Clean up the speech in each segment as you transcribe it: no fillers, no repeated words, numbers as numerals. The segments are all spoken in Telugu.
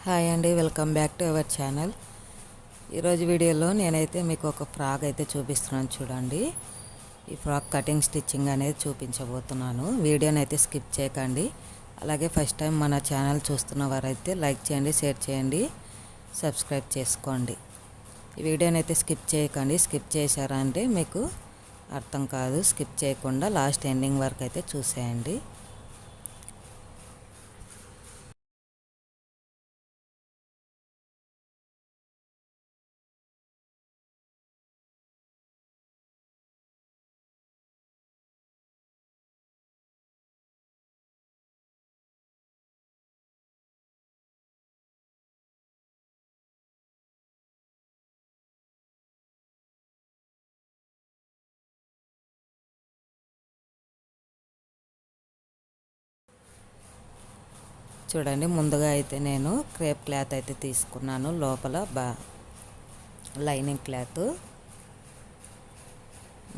హాయ్ అండి, welcome back to our channel. ఈరోజు వీడియోలో నేనైతే మీకు ఒక ఫ్రాక్ అయితే చూపిస్తున్నాను చూడండి. ఈ ఫ్రాక్ కటింగ్ స్టిచ్చింగ్ అనేది చూపించబోతున్నాను. వీడియోని అయితే స్కిప్ చేయకండి. అలాగే ఫస్ట్ టైం మన ఛానల్ చూస్తున్న వారైతే లైక్ చేయండి, షేర్ చేయండి, సబ్స్క్రైబ్ చేసుకోండి. ఈ వీడియోని అయితే స్కిప్ చేయకండి. స్కిప్ చేశారంటే మీకు అర్థం కాదు. స్కిప్ చేయకుండా లాస్ట్ ఎండింగ్ వరకు అయితే చూసేయండి. చూడండి, ముందుగా అయితే నేను క్రేప్ క్లాత్ అయితే తీసుకున్నాను. లోపల లైనింగ్ క్లాత్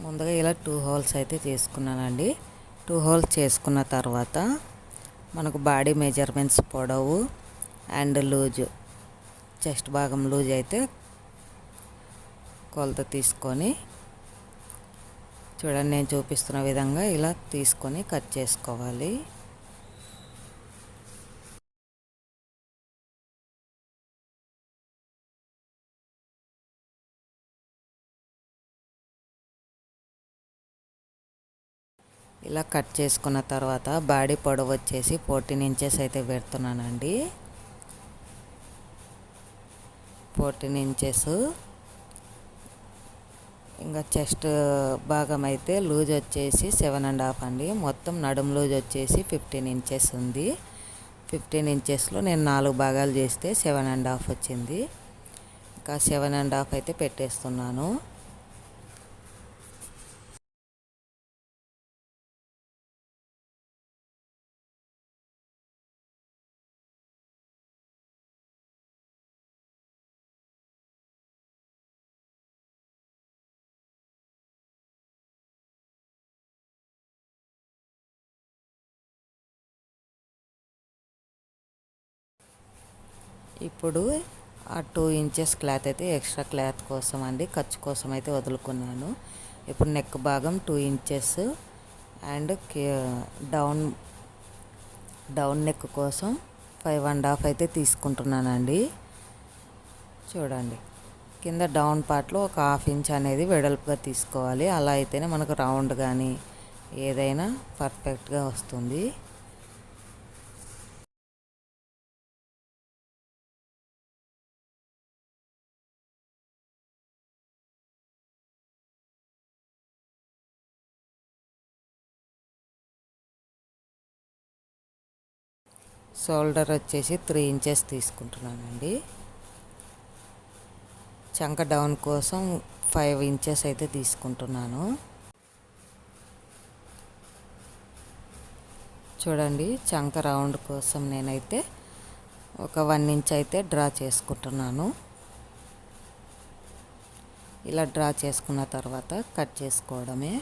ముందుగా ఇలా 2 హోల్స్ అయితే చేసుకున్నానండి. 2 హోల్స్ చేసుకున్న తర్వాత మనకు బాడీ మెజర్మెంట్స్ పొడవు అండ్ లూజు, చెస్ట్ భాగం లూజ్ అయితే కొలత తీసుకొని చూడండి, నేను చూపిస్తున్న విధంగా ఇలా తీసుకొని కట్ చేసుకోవాలి. ఇలా కట్ చేసుకున్న తర్వాత బాడీ పొడవు వచ్చేసి 14 ఇంచెస్ అయితే పెడుతున్నానండి. 14 ఇంచెస్. ఇంకా చెస్ట్ భాగం అయితే లూజ్ వచ్చేసి 7.5 అండి. మొత్తం నడుం లూజ్ వచ్చేసి 15 ఇంచెస్ ఉంది. 15 ఇంచెస్లో నేను 4 భాగాలు చేస్తే 7.5 వచ్చింది. ఇంకా 7.5 అయితే పెట్టేస్తున్నాను. ఇప్పుడు ఆ 2 ఇంచెస్ క్లాత్ అయితే ఎక్స్ట్రా క్లాత్ కోసం అండి, ఖర్చు కోసం అయితే వదులుకున్నాను. ఇప్పుడు నెక్ భాగం 2 ఇంచెస్ అండ్ డౌన్ నెక్ కోసం 5.5 అయితే తీసుకుంటున్నానండి. చూడండి, కింద డౌన్ పార్ట్లో ఒక 1/2 ఇంచ్ అనేది వెడల్పుగా తీసుకోవాలి. అలా అయితేనే మనకు రౌండ్ కానీ ఏదైనా పర్ఫెక్ట్గా వస్తుంది. షోల్డర్ వచ్చేసి 3 ఇంచెస్ తీసుకుంటున్నానండి. చంక డౌన్ కోసం 5 ఇంచెస్ అయితే తీసుకుంటున్నాను. చూడండి, చంక రౌండ్ కోసం నేనైతే ఒక 1 ఇంచ్ అయితే డ్రా చేసుకుంటున్నాను. ఇలా డ్రా చేసుకున్న తర్వాత కట్ చేసుకోవడమే.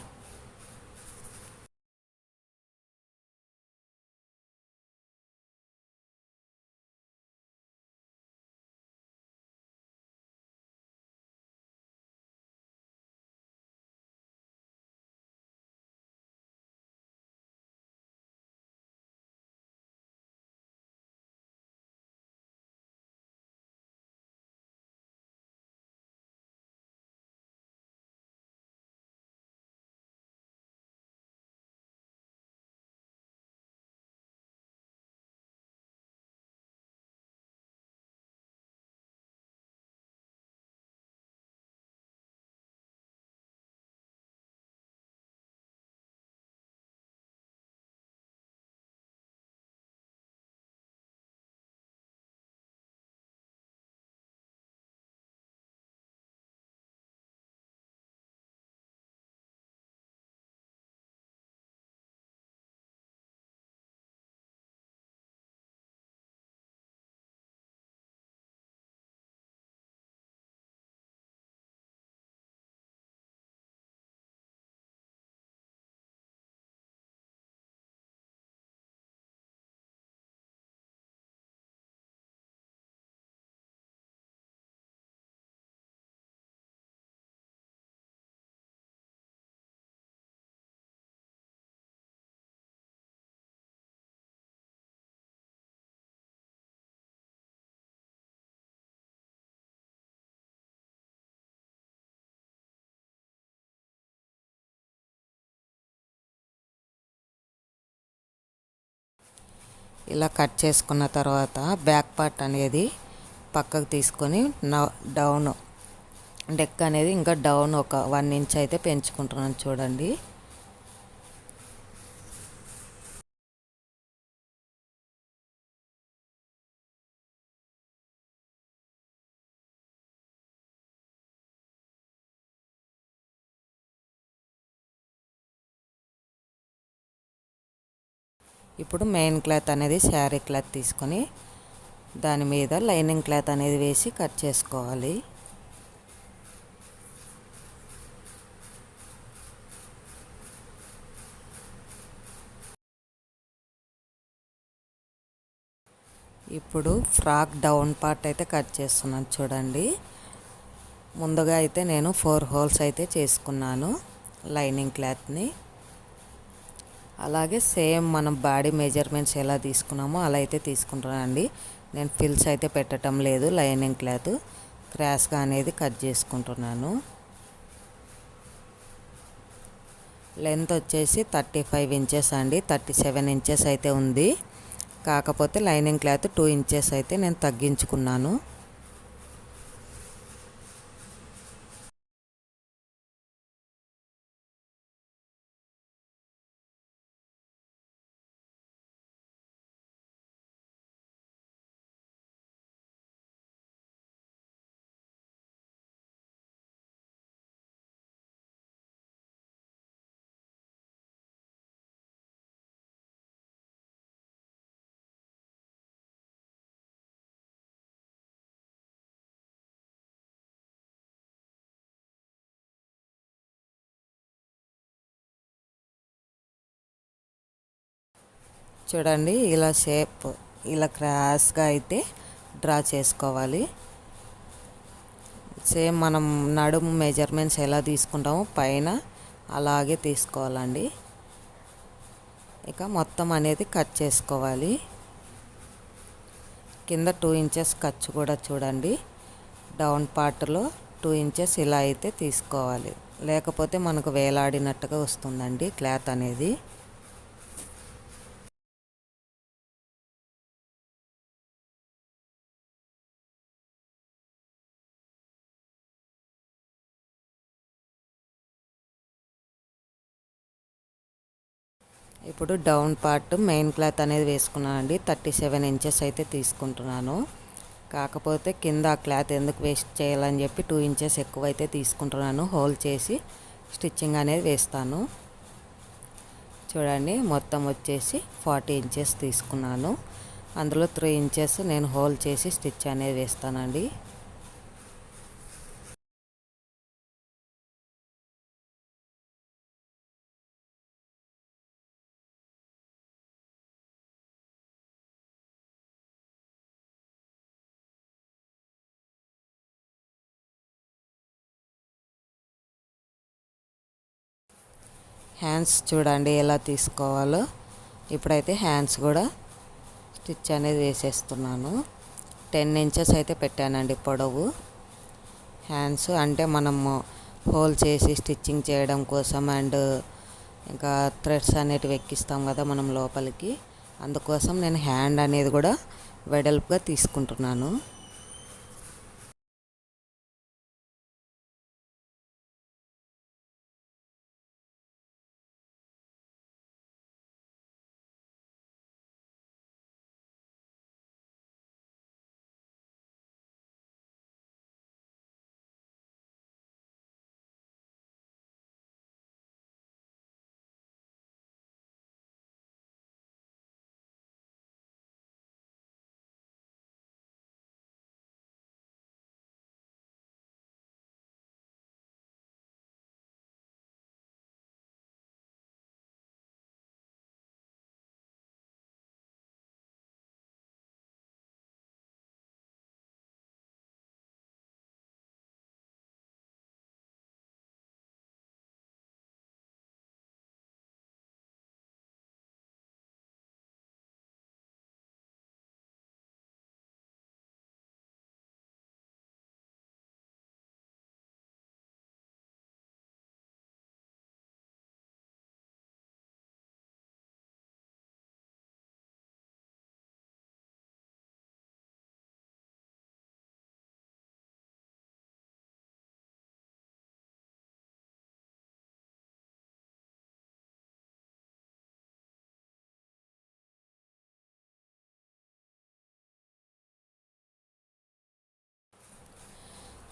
ఇలా కట్ చేసుకున్న తర్వాత బ్యాక్ పార్ట్ అనేది పక్కకు తీసుకొని డౌన్ డెక్ అనేది ఇంకా డౌన్ ఒక 1 ఇంచ్ అయితే పెంచుకుంటున్నాను చూడండి. ఇప్పుడు మెయిన్ క్లాత్ అనేది శారీ క్లాత్ తీసుకొని దాని మీద లైనింగ్ క్లాత్ అనేది వేసి కట్ చేసుకోవాలి. ఇప్పుడు ఫ్రాక్ డౌన్ పార్ట్ అయితే కట్ చేస్తున్నాను చూడండి. ముందుగా అయితే నేను 4 హోల్స్ అయితే చేసుకున్నాను లైనింగ్ క్లాత్ని. అలాగే సేమ్ మనం బాడీ మెజర్మెంట్స్ ఎలా తీసుకున్నామో అలా అయితే తీసుకుంటున్నానండి. నేను ఫిల్స్ అయితే పెట్టడం లేదు, లైనింగ్ క్లాత్ క్రాస్గా అనేది కట్ చేసుకుంటున్నాను. లెంత్ వచ్చేసి 35 ఇంచెస్ అండి, 37 ఇంచెస్ అయితే ఉంది. కాకపోతే లైనింగ్ క్లాత్ 2 ఇంచెస్ అయితే నేను తగ్గించుకున్నాను. చూడండి ఇలా షేప్ ఇలా క్రాస్గా అయితే డ్రా చేసుకోవాలి. సేమ్ మనం నడుము మెజర్మెంట్స్ ఎలా తీసుకుంటామో పైన అలాగే తీసుకోవాలండి. ఇక మొత్తం అనేది కట్ చేసుకోవాలి. కింద 2 ఇంచెస్ ఖర్చు కూడా చూడండి, డౌన్ పార్ట్లో 2 ఇంచెస్ ఇలా అయితే తీసుకోవాలి, లేకపోతే మనకు వేలాడినట్టుగా వస్తుందండి క్లాత్ అనేది. ఇప్పుడు డౌన్ పార్ట్ మెయిన్ క్లాత్ అనేది వేసుకున్నానండి. 37 ఇంచెస్ అయితే తీసుకుంటున్నాను. కాకపోతే కింద ఆ క్లాత్ ఎందుకు వేస్ట్ చేయాలని చెప్పి 2 ఇంచెస్ ఎక్కువ అయితే తీసుకుంటున్నాను. హోల్ చేసి స్టిచ్చింగ్ అనేది వేస్తాను. చూడండి మొత్తం వచ్చేసి 40 ఇంచెస్ తీసుకున్నాను. అందులో 3 ఇంచెస్ నేను హోల్ చేసి స్టిచ్ అనేది వేస్తానండి. హ్యాండ్స్ చూడండి ఎలా తీసుకోవాలో. ఇప్పుడైతే హ్యాండ్స్ కూడా స్టిచ్ అనేది వేసేస్తున్నాను. 10 ఇంచెస్ అయితే పెట్టానండి పొడవు. హ్యాండ్స్ అంటే మనము హోల్ చేసి స్టిచ్చింగ్ చేయడం కోసం అండ్ ఇంకా థ్రెడ్స్ అనేటివి ఎక్కిస్తాం కదా మనం లోపలికి, అందుకోసం నేను హ్యాండ్ అనేది కూడా వెడల్పుగా తీసుకుంటున్నాను.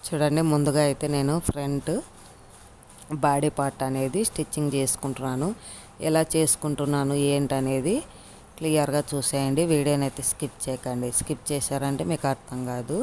చూడండి, ముందుగా అయితే నేను ఫ్రంట్ బాడీ పార్ట్ అనేది స్టిచ్చింగ్ చేసుకుంటున్నాను. ఎలా చేసుకుంటున్నాను ఏంటనేది క్లియర్గా చూసేయండి. వీడియోని అయితే స్కిప్ చేయకండి. స్కిప్ చేశారంటే మీకు అర్థం కాదు.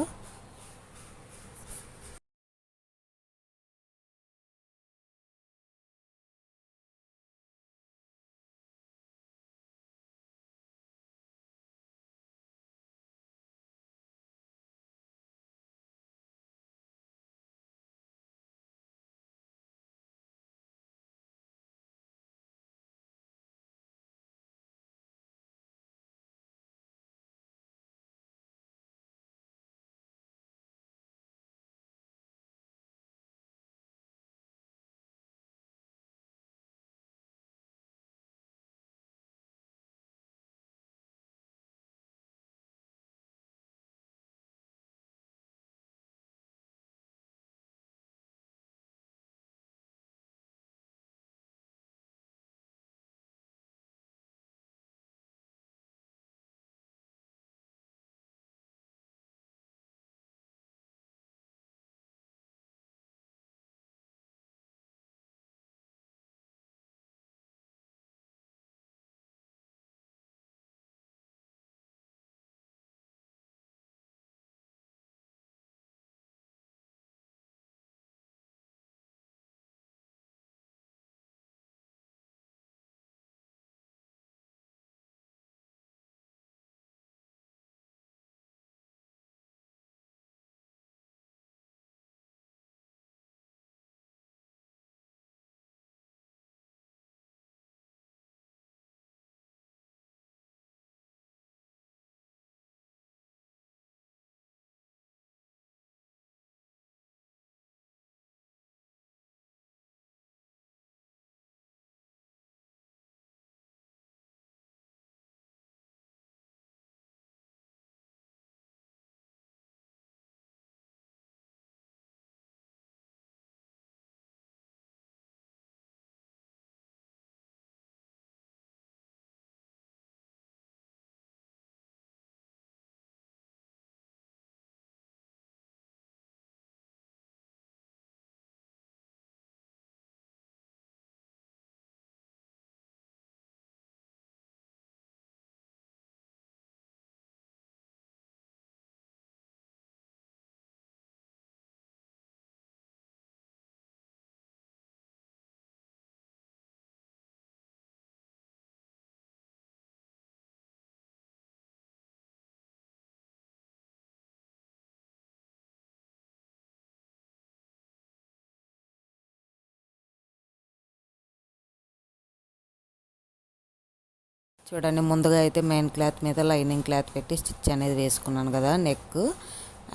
చూడండి, ముందుగా అయితే మెయిన్ క్లాత్ మీద లైనింగ్ క్లాత్ పెట్టి స్టిచ్ అనేది వేసుకున్నాను కదా, నెక్.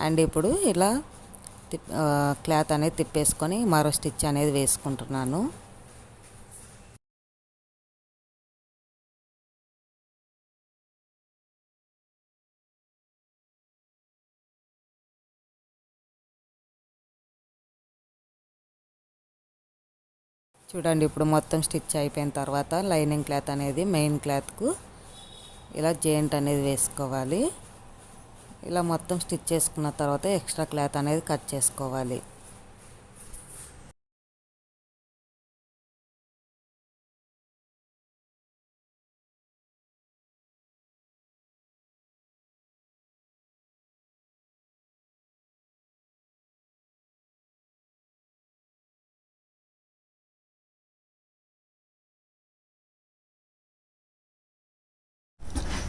అండ్ ఇప్పుడు ఇలా క్లాత్ అనేది తిప్పేసుకొని మరో స్టిచ్ అనేది వేసుకుంటున్నాను. చూడండి, ఇప్పుడు మొత్తం స్టిచ్ అయిపోయిన తర్వాత లైనింగ్ క్లాత్ అనేది మెయిన్ క్లాత్కు ఇలా జాయింట్ అనేది వేసుకోవాలి. ఇలా మొత్తం స్టిచ్ చేసుకున్న తర్వాత ఎక్స్ట్రా క్లాత్ అనేది కట్ చేసుకోవాలి.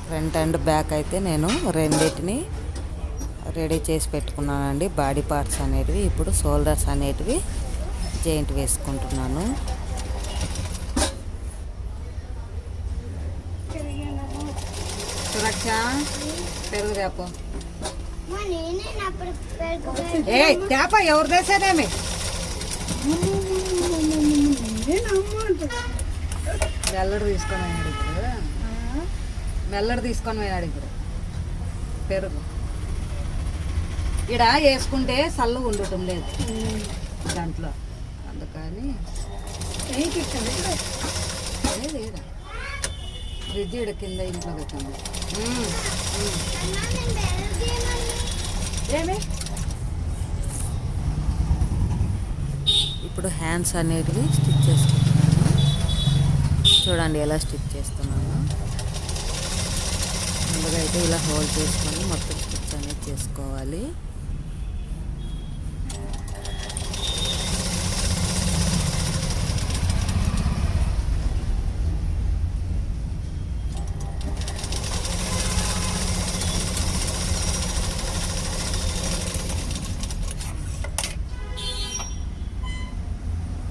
ఫ్రంట్ అండ్ బ్యాక్ అయితే నేను రెండింటిని రెడీ చేసి పెట్టుకున్నానండి. బాడీ పార్ట్స్ అనేటివి. ఇప్పుడు షోల్డర్స్ అనేటివి జాయింట్ వేసుకుంటున్నాను. సురక్ష పెరుగు తేపో. ఏ తేప ఎవరు తెసేదేమి? మెల్లడు తీసుకొని పోయినాడు ఇప్పుడు. మెల్లడు తీసుకొని పోయినాడు ఇప్పుడు పెరుగు. ఇక్కడ వేసుకుంటే చల్లు ఉండటం లేదు దాంట్లో, అందుకని లేదా ఫ్రిడ్జ్ ఇక్కడ కింద ఇంట్లో పెట్టింది. ఏమి ఇప్పుడు హ్యాండ్స్ అనేటివి స్టిచ్ చేసుకుంటున్నాను. చూడండి ఎలా స్టిచ్ చేస్తున్నాను. ముందుగా అయితే ఇలా హోల్ చేసుకొని మొత్తం స్టిచ్ అనేది చేసుకోవాలి.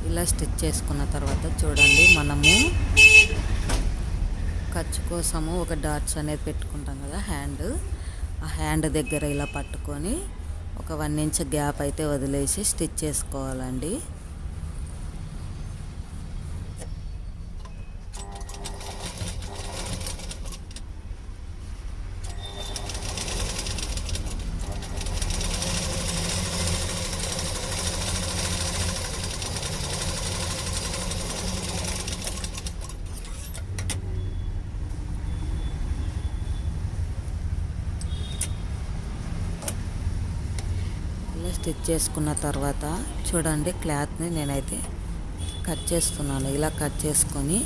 ఇలా స్టిచ్ చేసుకున్న తర్వాత చూడండి, మనము ఖర్చు కోసము ఒక డాట్స్ అనేది పెట్టుకుంటాం కదా హ్యాండ్, ఆ హ్యాండ్ దగ్గర ఇలా పట్టుకొని ఒక 1 ఇంచ్ గ్యాప్ అయితే వదిలేసి స్టిచ్ చేసుకోవాలండి. ఇలా స్టిచ్ చేసుకున్న తర్వాత చూడండి, క్లాత్ని నేనైతే కట్ చేస్తున్నాను. ఇలా కట్ చేసుకొని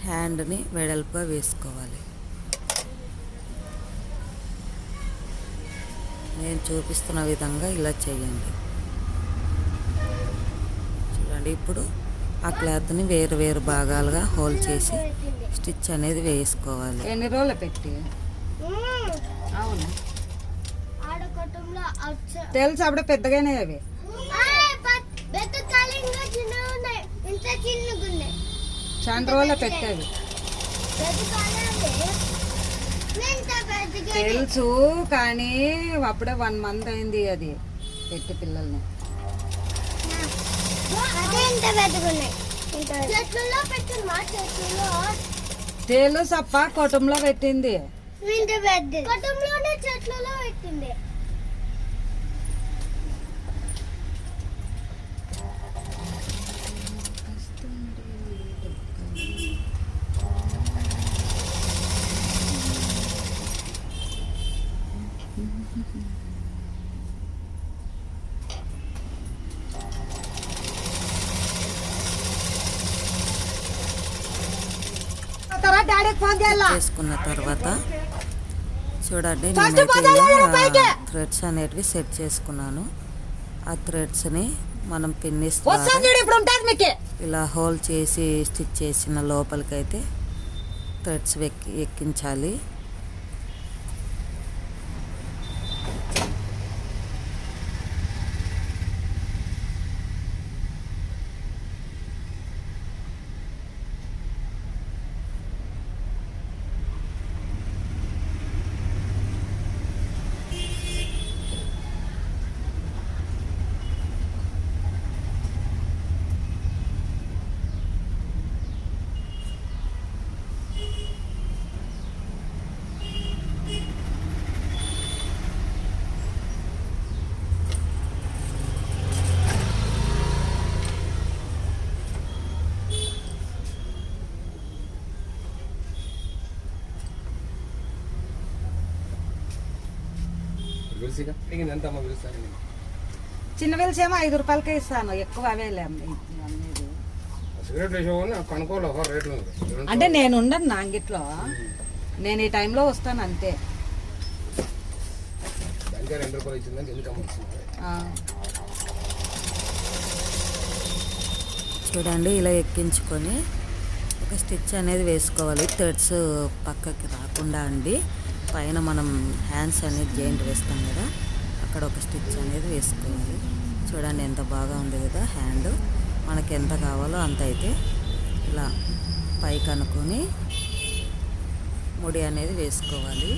హ్యాండ్ని వెడల్పుగా వేసుకోవాలి. నేను చూపిస్తున్న విధంగా ఇలా చేయండి. చూడండి, ఇప్పుడు ఆ క్లాత్ని వేరు వేరు భాగాలుగా హోల్ చేసి స్టిచ్ అనేది వేసుకోవాలి. ఎన్ని రోజులు పెట్టి అవును తెలుసు, అప్పుడే పెద్దగానే అవి చాలా రోజులు పెట్టేవి తెలుసు, కానీ అప్పుడే 1 month అయింది అది పెట్టి పిల్లల్ని. తెలుసు అప్ప, కుటుంబంలో పెట్టింది. చేసుకున్న తర్వాత చూడండి, థ్రెడ్స్ అనేటివి సెట్ చేసుకున్నాను. ఆ థ్రెడ్స్ని మనం పిన్నిస్ ఇలా హోల్ చేసి స్టిచ్ చేసిన లోపలికైతే థ్రెడ్స్ ఎక్కించాలి. చిన్న వెలిసి ఏమో 5 రూపాయలకే ఇస్తాను, ఎక్కువ అవే అంటే నేను ఉండను నా అంగిట్లో, నేను ఈ టైంలో వస్తాను అంతే. చూడండి, ఇలా ఎక్కించుకొని ఒక స్టిచ్ అనేది వేసుకోవాలి. థ్రెడ్స్ పక్కకి రాకుండా అండి. పైన మనం హ్యాండ్స్ అనేది జాయింట్ వేస్తాం కదా, అక్కడ ఒక స్టిచ్ అనేది వేసుకోవాలి. చూడండి ఎంత బాగా ఉంది కదా హ్యాండ్. మనకి ఎంత కావాలో అంత అయితే ఇలా పైకి అనుకొని ముడి అనేది వేసుకోవాలి.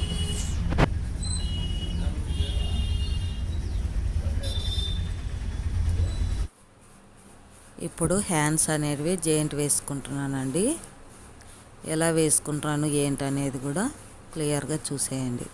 ఇప్పుడు హ్యాండ్స్ అనేవి జాయింట్ వేసుకుంటున్నానండి. ఎలా వేసుకుంటాను ఏంటి అనేది కూడా క్లియర్గా చూసేయండి.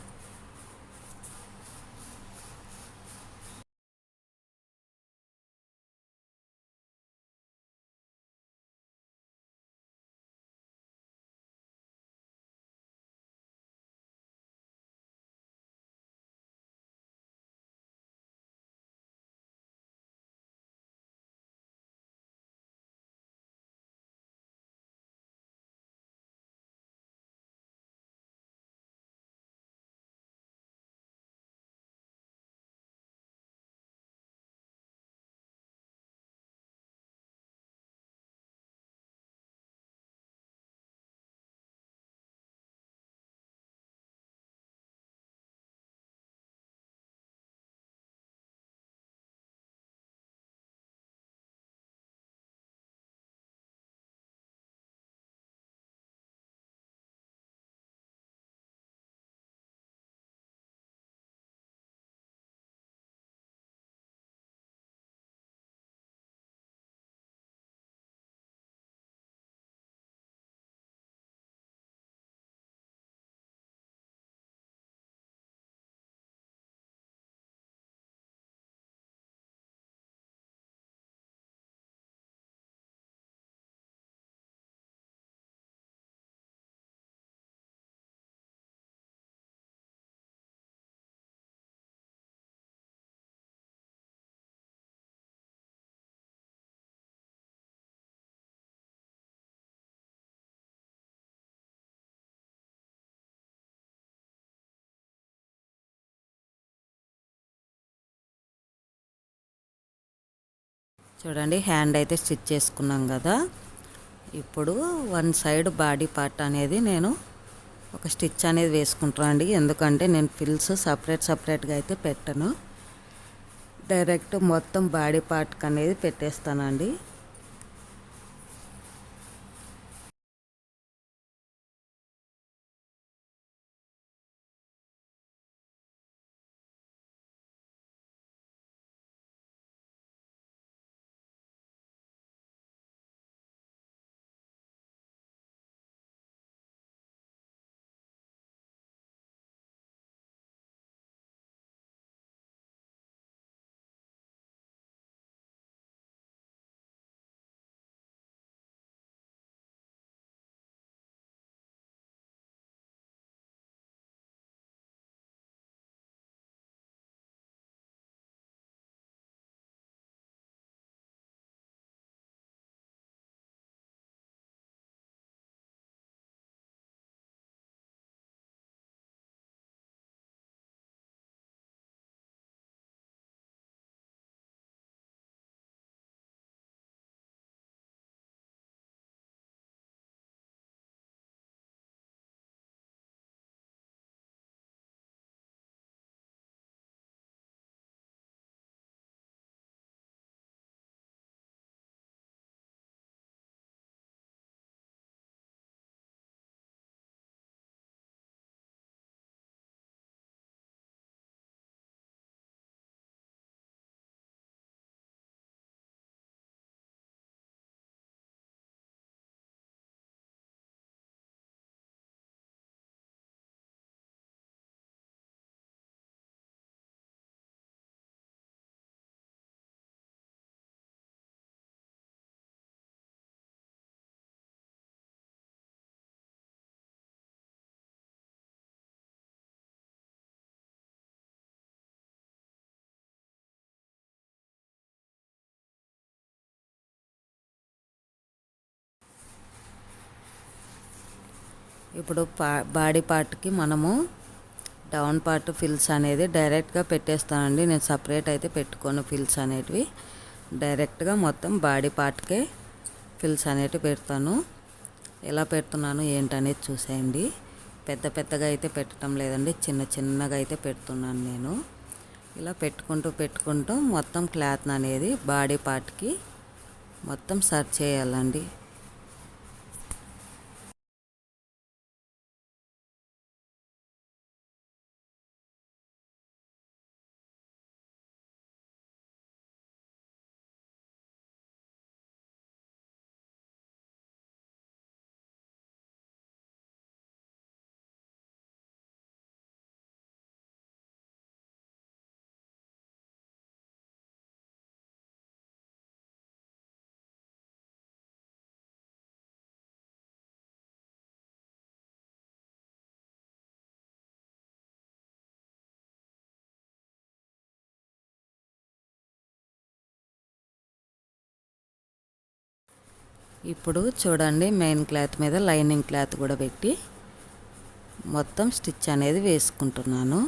చూడండి హ్యాండ్ అయితే స్టిచ్ చేసుకున్నాం కదా. ఇప్పుడు వన్ సైడ్ బాడీ పార్ట్ అనేది నేను ఒక స్టిచ్ అనేది వేసుకుంటాను అండి. ఎందుకంటే నేను ఫిల్స్ సపరేట్గా అయితే పెట్టను, డైరెక్ట్ మొత్తం బాడీ పార్ట్కి అనేది పెట్టేస్తానండి. ఇప్పుడు బాడీ పార్ట్కి మనము డౌన్ పార్ట్ ఫిల్స్ అనేది డైరెక్ట్గా పెట్టేస్తానండి. నేను సపరేట్ అయితే పెట్టుకోను ఫిల్స్ అనేటివి, డైరెక్ట్గా మొత్తం బాడీ పార్ట్కే ఫిల్స్ అనేటివి పెడతాను. ఎలా పెడుతున్నాను ఏంటనేది చూసేయండి. పెద్దగా అయితే పెట్టడం లేదండి, చిన్నగా అయితే పెడుతున్నాను నేను. ఇలా పెట్టుకుంటూ మొత్తం క్లాత్ అనేది బాడీ పార్ట్కి మొత్తం సర్చ్ చేయాలండి. ఇప్పుడు చూడండి మెయిన్ క్లాత్ మీద లైనింగ్ క్లాత్ కూడా పెట్టి మొత్తం స్టిచ్ అనేది వేసుకుంటున్నాను.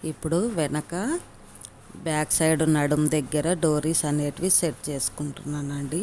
ఇప్పుడు వెనక బ్యాక్ సైడ్ నడుం దగ్గర డోరీస్ అనేటివి సెట్ చేసుకుంటున్నానండి.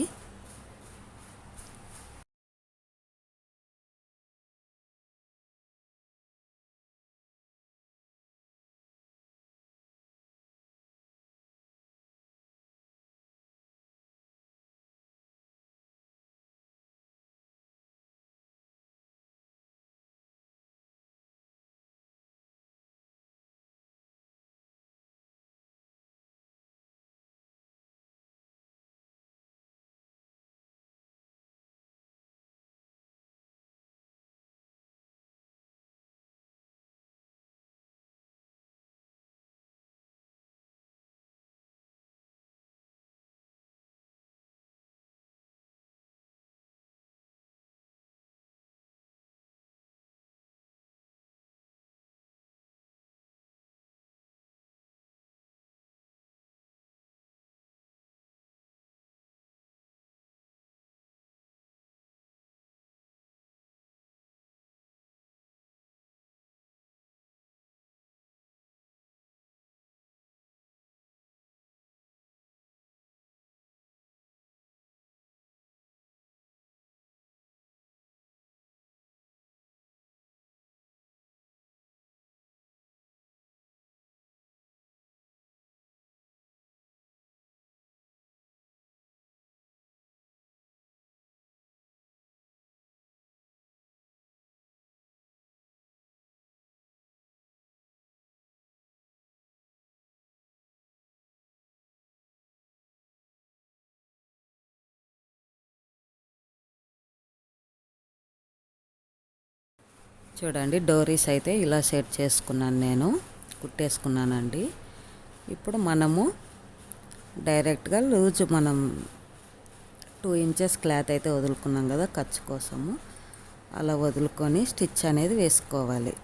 చూడండి, డోరీస్ అయితే ఇలా సెట్ చేసుకున్నాను, నేను కుట్టేసుకున్నానండి. ఇప్పుడు మనము డైరెక్ట్గా లూజ్ మనం 2 ఇంచెస్ క్లాత్ అయితే వదులుకున్నాం కదా ఖర్చు కోసము, అలా వదులుకొని స్టిచ్ అనేది వేసుకోవాలి.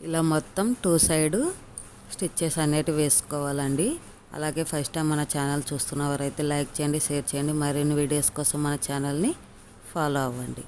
ఇలా మొత్తం 2 సైడ్ స్టిచ్చెస్ అనేటివి వేసుకోవాలండి. అలాగే ఫస్ట్ టైం మన ఛానల్ చూస్తున్నవారైతే లైక్ చేయండి, షేర్ చేయండి. మరిన్ని వీడియోస్ కోసం మన ఛానల్ని ఫాలో అవ్వండి.